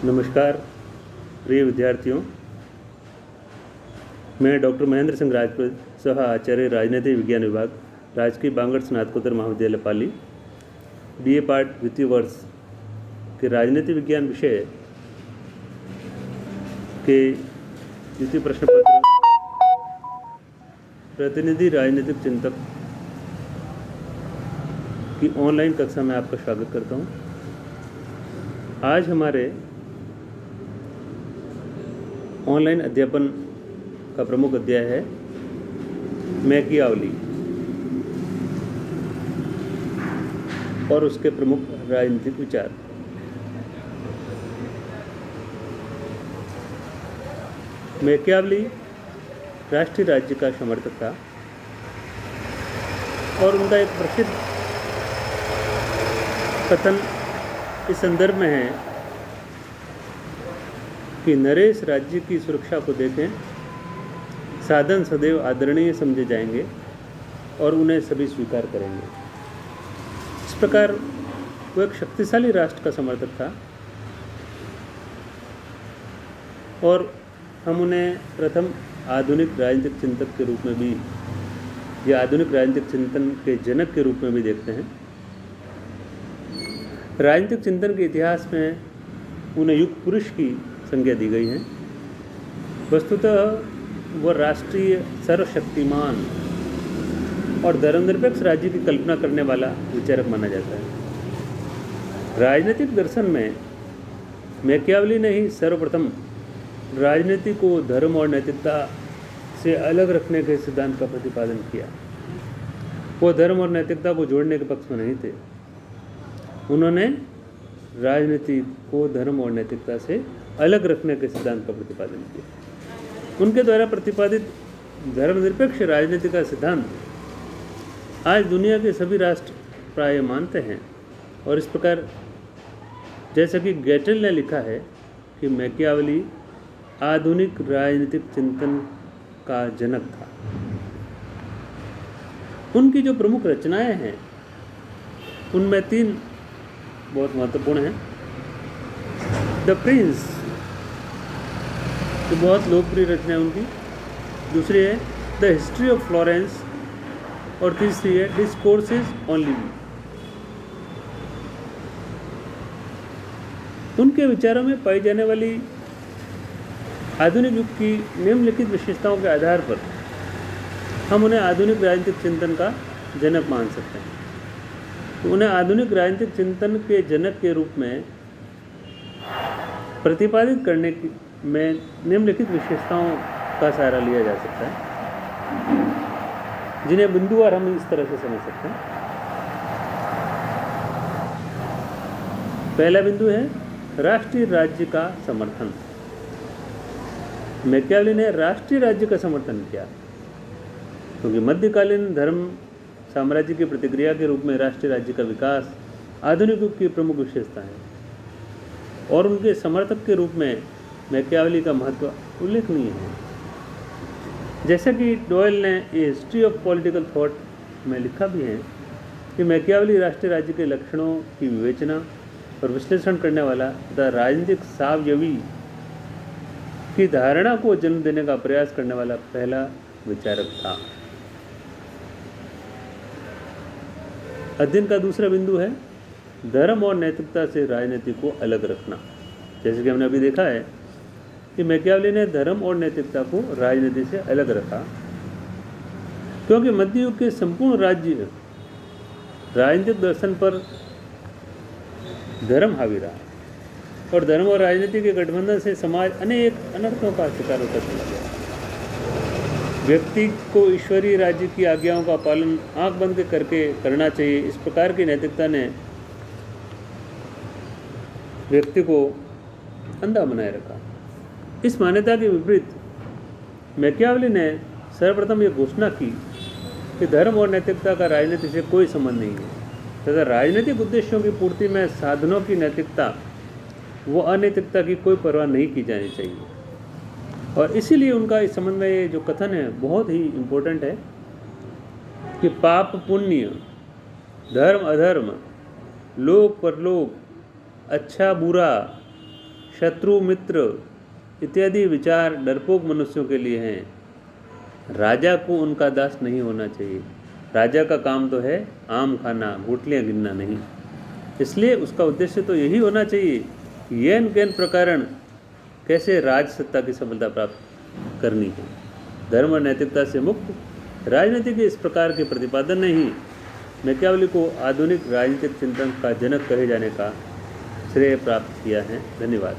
नमस्कार प्रिय विद्यार्थियों, मैं डॉक्टर महेंद्र सिंह राजपूत, सह आचार्य राजनीति विज्ञान विभाग, राजकीय बांगड़ स्नातकोत्तर महाविद्यालय पाली, BA पार्ट द्वितीय वर्ष के राजनीति विज्ञान विषय के द्वितीय प्रश्न पत्र प्रतिनिधि राजनीतिक चिंतक की ऑनलाइन कक्षा में आपका स्वागत करता हूं। आज हमारे ऑनलाइन अध्यापन का प्रमुख अध्याय है मैकियावली और उसके प्रमुख राजनीतिक विचार। मैकियावली राष्ट्रीय राज्य का समर्थक था और उनका एक प्रसिद्ध कथन इस संदर्भ में है कि नरेश राज्य की सुरक्षा को देखें, साधन सदैव आदरणीय समझे जाएंगे और उन्हें सभी स्वीकार करेंगे। इस प्रकार वो एक शक्तिशाली राष्ट्र का समर्थक था और हम उन्हें प्रथम आधुनिक राजनीतिक चिंतक के रूप में भी या आधुनिक राजनीतिक चिंतन के जनक के रूप में भी देखते हैं। राजनीतिक चिंतन के इतिहास में उन्हें युग पुरुष की संज्ञा दी गई है। वस्तुतः वह राष्ट्रीय सर्वशक्तिमान और धर्मनिरपेक्ष राज्य की कल्पना करने वाला विचारक माना जाता है। राजनीतिक दर्शन में मैकियावली ने ही सर्वप्रथम राजनीति को धर्म और नैतिकता से अलग रखने के सिद्धांत का प्रतिपादन किया। वो धर्म और नैतिकता को जोड़ने के पक्ष में नहीं थे। उन्होंने राजनीति को धर्म और नैतिकता से अलग रखने के सिद्धांत का प्रतिपादन किया। उनके द्वारा प्रतिपादित धर्मनिरपेक्ष राजनीति का सिद्धांत आज दुनिया के सभी राष्ट्र प्राय मानते हैं और इस प्रकार जैसा कि गेटल ने लिखा है कि मैकियावली आधुनिक राजनीतिक चिंतन का जनक था। उनकी जो प्रमुख रचनाएं हैं उनमें तीन बहुत महत्वपूर्ण हैं। द प्रिंस जो बहुत लोकप्रिय रचना है उनकी, दूसरी है द हिस्ट्री ऑफ फ्लोरेंस और तीसरी है डिस्कोर्सेस ऑन लिविंग। उनके विचारों में पाई जाने वाली आधुनिक युग की निम्नलिखित विशेषताओं के आधार पर हम उन्हें आधुनिक राजनीतिक चिंतन का जनक मान सकते हैं। तो उन्हें आधुनिक राजनीतिक चिंतन के जनक के रूप में प्रतिपादित करने में निम्नलिखित विशेषताओं का सहारा लिया जा सकता है, जिन्हें बिंदुवार हम इस तरह से समझ सकते हैं। पहला बिंदु है राष्ट्रीय राज्य का समर्थन। मैकियावली ने राष्ट्रीय राज्य का समर्थन किया क्योंकि मध्यकालीन धर्म साम्राज्य की प्रतिक्रिया के रूप में राष्ट्रीय राज्य का विकास आधुनिक युग की प्रमुख विशेषता है और उनके समर्थक के रूप में मैकियावली का महत्व उल्लेखनीय है। जैसा कि डॉयल ने ए हिस्ट्री ऑफ पॉलिटिकल थॉट में लिखा भी है कि मैकियावली राष्ट्रीय राज्य के लक्षणों की विवेचना और विश्लेषण करने वाला तथा राजनीतिक सावयवी की धारणा को जन्म देने का प्रयास करने वाला पहला विचारक था। अध्ययन का दूसरा बिंदु है धर्म और नैतिकता से राजनीति को अलग रखना। जैसे कि हमने अभी देखा है कि मैकियावली ने धर्म और नैतिकता को राजनीति से अलग रखा क्योंकि मध्य युग के संपूर्ण राज्य राजनीतिक दर्शन पर धर्म हावी रहा और धर्म और राजनीति के गठबंधन से समाज अनेक अनर्थों का शिकार होता चला गया। व्यक्ति को ईश्वरीय राज्य की आज्ञाओं का पालन आंख बंद करके करना चाहिए, इस प्रकार की नैतिकता ने व्यक्ति को अंधा बनाए रखा। इस मान्यता के विपरीत मैकियावली ने सर्वप्रथम यह घोषणा की कि धर्म और नैतिकता का राजनीति से कोई संबंध नहीं है तथा राजनीतिक उद्देश्यों की पूर्ति में साधनों की नैतिकता व अनैतिकता की कोई परवाह नहीं की जानी चाहिए। और इसीलिए उनका इस संबंध में ये जो कथन है बहुत ही इम्पोर्टेंट है कि पाप पुण्य, धर्म अधर्म, लोक परलोक, अच्छा बुरा, शत्रु मित्र इत्यादि विचार डरपोक मनुष्यों के लिए हैं। राजा को उनका दास नहीं होना चाहिए। राजा का काम तो है आम खाना, गुठलियाँ गिनना नहीं। इसलिए उसका उद्देश्य तो यही होना चाहिए कि येन केन प्रकरण कैसे राज सत्ता की सफलता प्राप्त करनी है। धर्म और नैतिकता से मुक्त राजनीति के इस प्रकार के प्रतिपादन ने ही मैकियावेली को आधुनिक राजनीतिक चिंतन का जनक कहे जाने का श्रेय प्राप्त किया है। धन्यवाद।